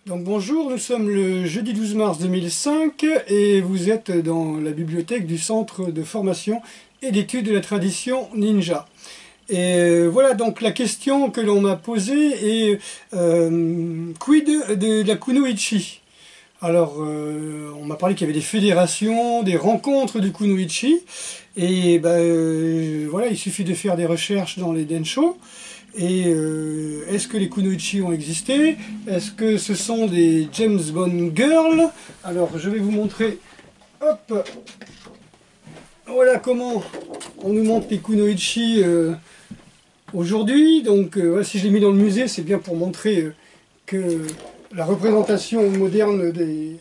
Donc bonjour, nous sommes le jeudi 12 mars 2005 et vous êtes dans la bibliothèque du Centre de formation et d'études de la tradition ninja. Et voilà donc la question que l'on m'a posée est quid de la kunoichi? Alors on m'a parlé qu'il y avait des fédérations, des rencontres du kunoichi et voilà, il suffit de faire des recherches dans les densho. Et est-ce que les kunoichi ont existé? Est-ce que ce sont des James Bond girls? Alors je vais vous montrer, hop, voilà comment on nous montre les kunoichi aujourd'hui. Donc voilà, si je l'ai mis dans le musée, c'est bien pour montrer que la représentation moderne des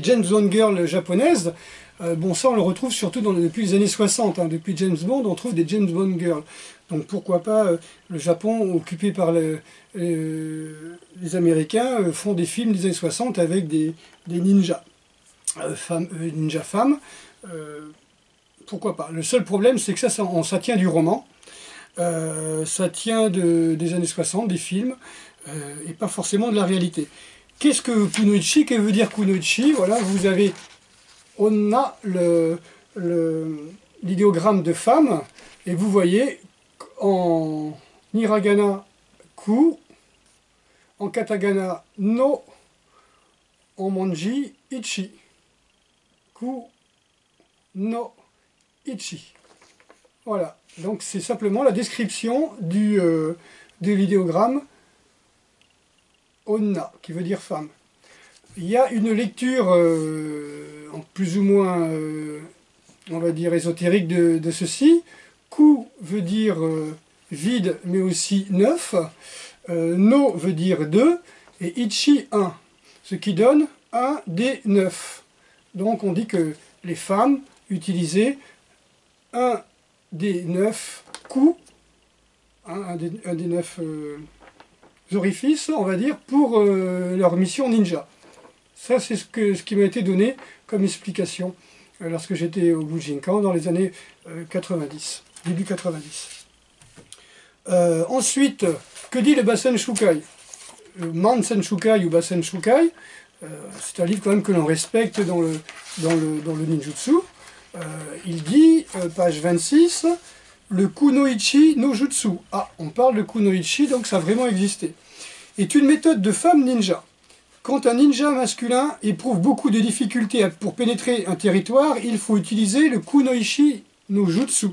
James Bond girls japonaises, bon, ça on le retrouve surtout depuis les années 60, hein. Depuis James Bond on trouve des James Bond girls. Donc pourquoi pas le Japon occupé par les Américains font des films des années 60 avec des ninjas, ninja femmes, pourquoi pas. Le seul problème c'est que ça tient du roman, ça tient des années 60, des films, et pas forcément de la réalité. Qu'est-ce que kunoichi? Que veut dire kunoichi? Voilà, vous avez onna, l'idéogramme de femme, et vous voyez en hiragana ku, en katagana no, en manji ichi. Ku no ichi. Voilà, donc c'est simplement la description de l'idéogramme onna, qui veut dire femme. Il y a une lecture plus ou moins, on va dire, ésotérique de ceci. Ku veut dire vide, mais aussi neuf. No veut dire 2, et ichi 1, ce qui donne 1 des 9. Donc on dit que les femmes utilisaient 1 des 9 ku, un des 9 orifices, on va dire, pour leur mission ninja. Ça, c'est ce qui m'a été donné comme explication lorsque j'étais au Bujinkan dans les années 90, début 90. Ensuite, que dit le Basen Shukai? Le Mansen Shukai ou Basen Shukai, c'est un livre quand même que l'on respecte dans le ninjutsu. Il dit, page 26, le kunoichi no jutsu. Ah, on parle de kunoichi, donc ça a vraiment existé. Est une méthode de femme ninja. Quand un ninja masculin éprouve beaucoup de difficultés pour pénétrer un territoire, il faut utiliser le kunoichi no jutsu.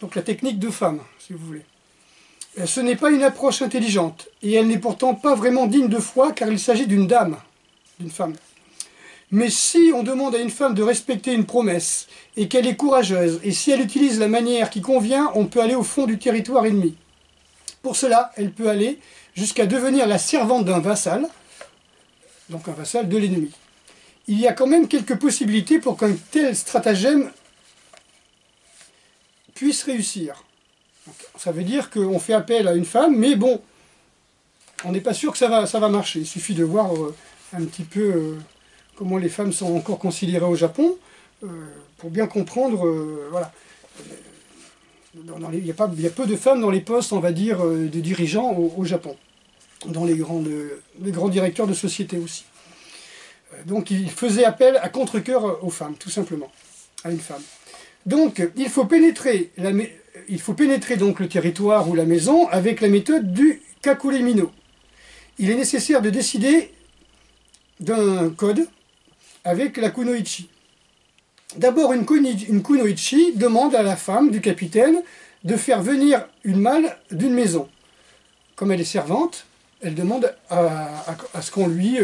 Donc la technique de femme, si vous voulez. Ce n'est pas une approche intelligente, et elle n'est pourtant pas vraiment digne de foi, car il s'agit d'une dame, d'une femme. Mais si on demande à une femme de respecter une promesse, et qu'elle est courageuse, et si elle utilise la manière qui convient, on peut aller au fond du territoire ennemi. Pour cela, elle peut aller jusqu'à devenir la servante d'un vassal, donc un vassal de l'ennemi. Il y a quand même quelques possibilités pour qu'un tel stratagème puisse réussir. Donc, ça veut dire qu'on fait appel à une femme, mais bon, on n'est pas sûr que ça va marcher. Il suffit de voir un petit peu comment les femmes sont encore considérées au Japon, pour bien comprendre, voilà. Il y a peu de femmes dans les postes, on va dire, de dirigeants au Japon, dans les grands directeurs de société aussi. Donc il faisait appel à contre-cœur aux femmes, tout simplement, à une femme. Donc il faut pénétrer donc le territoire ou la maison avec la méthode du kakuremino. Il est nécessaire de décider d'un code avec la kunoichi. D'abord, une kunoichi demande à la femme du capitaine de faire venir une malle d'une maison. Comme elle est servante, elle demande à ce qu'on lui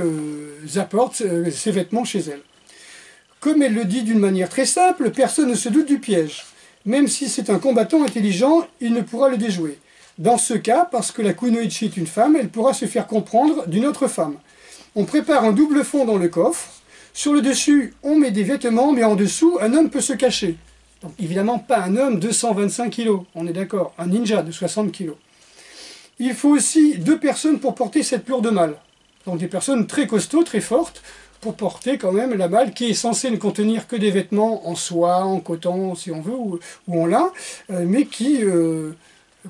apporte ses vêtements chez elle. Comme elle le dit d'une manière très simple, personne ne se doute du piège. Même si c'est un combattant intelligent, il ne pourra le déjouer. Dans ce cas, parce que la kunoichi est une femme, elle pourra se faire comprendre d'une autre femme. On prépare un double fond dans le coffre. Sur le dessus, on met des vêtements, mais en dessous, un homme peut se cacher. Donc évidemment, pas un homme de 125 kg, on est d'accord, un ninja de 60 kg. Il faut aussi 2 personnes pour porter cette lourde malle. Donc des personnes très costauds, très fortes, pour porter quand même la malle qui est censée ne contenir que des vêtements en soie, en coton, si on veut, ou en lin, mais qui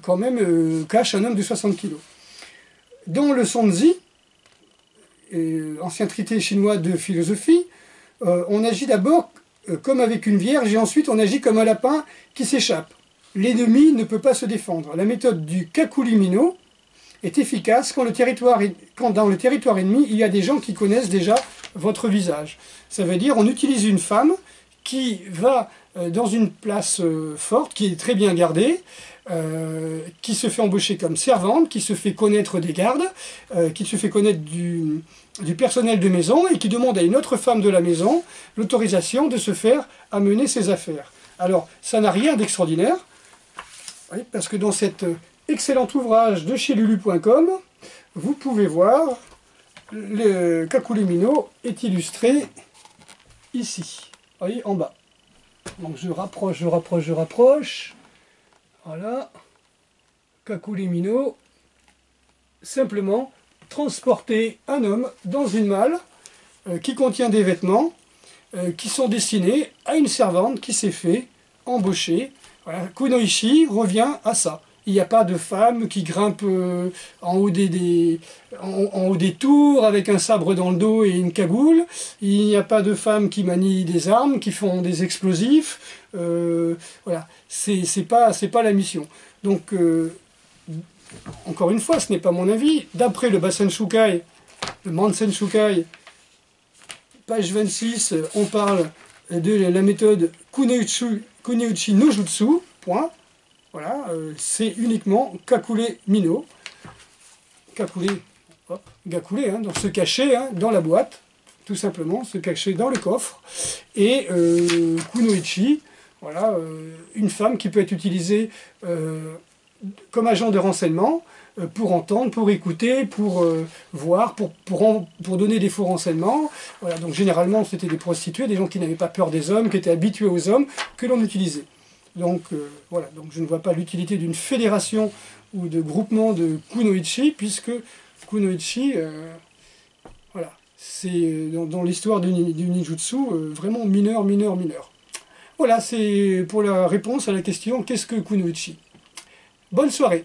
quand même cache un homme de 60 kg. Dans le Sonzi, ancien traité chinois de philosophie, on agit d'abord comme avec une vierge, et ensuite on agit comme un lapin qui s'échappe. L'ennemi ne peut pas se défendre. La méthode du kakulimino est efficace quand dans le territoire ennemi, il y a des gens qui connaissent déjà votre visage. Ça veut dire on utilise une femme qui va dans une place forte, qui est très bien gardée, qui se fait embaucher comme servante, qui se fait connaître des gardes, qui se fait connaître du personnel de maison et qui demande à une autre femme de la maison l'autorisation de se faire amener ses affaires. Alors, ça n'a rien d'extraordinaire, oui, parce que dans cet excellent ouvrage de chez lulu.com, vous pouvez voir le kakulimino est illustré ici, vous voyez, en bas. Donc je rapproche. Voilà. Kakulimino. Simplement transporter un homme dans une malle qui contient des vêtements qui sont destinés à une servante qui s'est fait embaucher. Voilà. Kunoichi revient à ça. Il n'y a pas de femme qui grimpe en haut des tours avec un sabre dans le dos et une cagoule. Il n'y a pas de femmes qui manient des armes, qui font des explosifs. Voilà, c'est pas la mission. Donc, encore une fois, ce n'est pas mon avis. D'après le Basen Shukai, le Mansen Shukai, page 26, on parle de la méthode Kuneuchi no Jutsu, point. Voilà, c'est uniquement Kakule-mino. Gakule, hein, donc se cacher dans la boîte, tout simplement, se cacher dans le coffre. Et Kunoichi, voilà, une femme qui peut être utilisée comme agent de renseignement pour entendre, pour écouter, pour voir, pour donner des faux renseignements. Voilà, donc généralement c'était des prostituées, des gens qui n'avaient pas peur des hommes, qui étaient habitués aux hommes, que l'on utilisait. Donc voilà, donc je ne vois pas l'utilité d'une fédération ou de groupement de kunoichi, puisque kunoichi, voilà, c'est dans l'histoire du ninjutsu vraiment mineur. Voilà, c'est pour la réponse à la question qu'est-ce que kunoichi. Bonne soirée.